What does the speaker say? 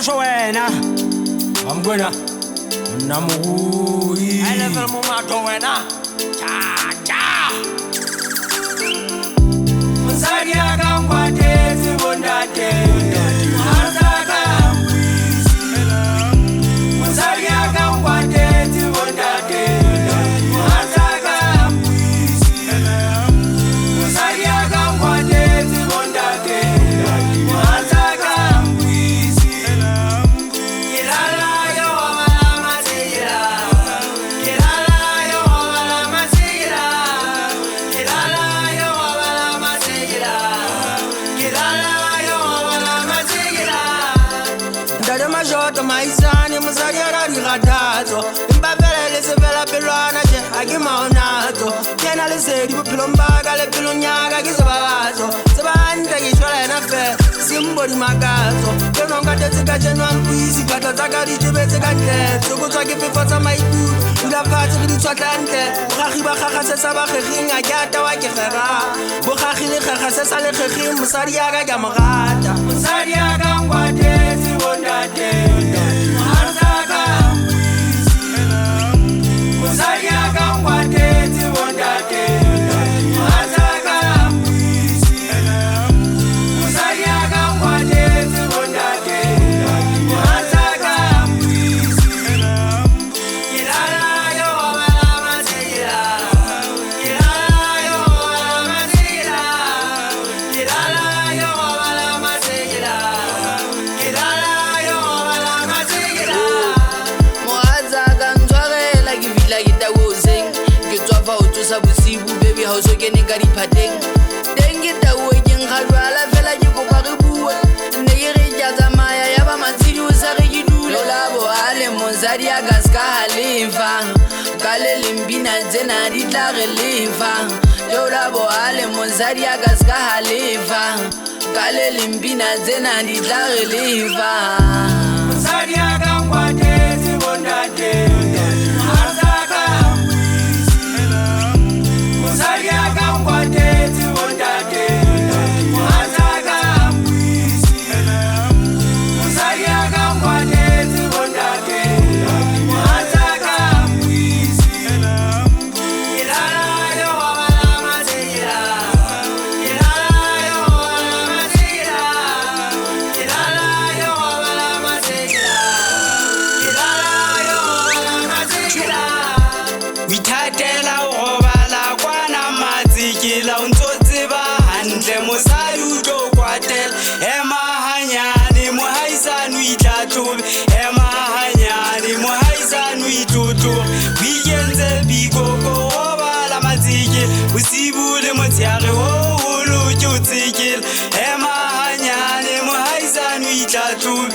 Esho wena amkwena namui I level mo mato wena cha cha Musari akangwate zibondate Musaka Musari akangwate zibondate Musaka Musari akangwate zibondate Musaka Kilala yo wala masira Kilala yo wala masira Kilala yo wala masira Kilala yo wala masira Ndade majota maisani musari arigadazo Imbabele lesevela pelwana je agimaonazo Kena lesedi bupilombaga le pilonyaga gizabazo Sebante gishwala enafe simboli magazo Kenonga tezika jenwa mkwisi Kata zakari jibete kante Sukutwa kipifo sa maiku Ndapati kuditwa kante Bukaki bakaka sesa bakheking Agyata wakekera Bukaki lekeka sesa lekheking Musari yaga gamagata Musari yaga ngwate zibondate Musaka Musari yaga ngwate zibondate Musaka Musari yaga ngwate zibondate Musaka Kilala yo wala masira Kilala yo wala masira Kilala yo wala masira Kilala yo wala masira Moazaka ntshwarela ke fihla ke taoseng ke tswafa ho tsosa bosibu baby ha o so kene ka diphateng teng ke tauwe ke nkga jwala fela ke kopa re bue ne ke re ke a tsamaya ya ba matshedi o sa re ke dule la boale mosadi ya ka ska halefa ka le lempina tsena di tla re lefa yo la boale mosadi ya ka ska halefa ka le lempina tsena di tla re lefa Musari yaga ngwate zibondate Musaka Musari yaga ngwate zibondate Musaka Musari yaga ngwate zibondate Musaka Kilala yo wala masira Kilala yo wala masira Kilala yo wala masira Kilala yo wala masira Withatela urobala kwana matsikila untsotsiba hantle mosadi o tlo kwatela emahanyane mohaisane o itlatlhobe emahanyane mohaisane o itlotlobe o ikentse bikoko robala matsike bosibu le motsheare o lo ke o tsekela emahanyane mohaisane o itlatlhobe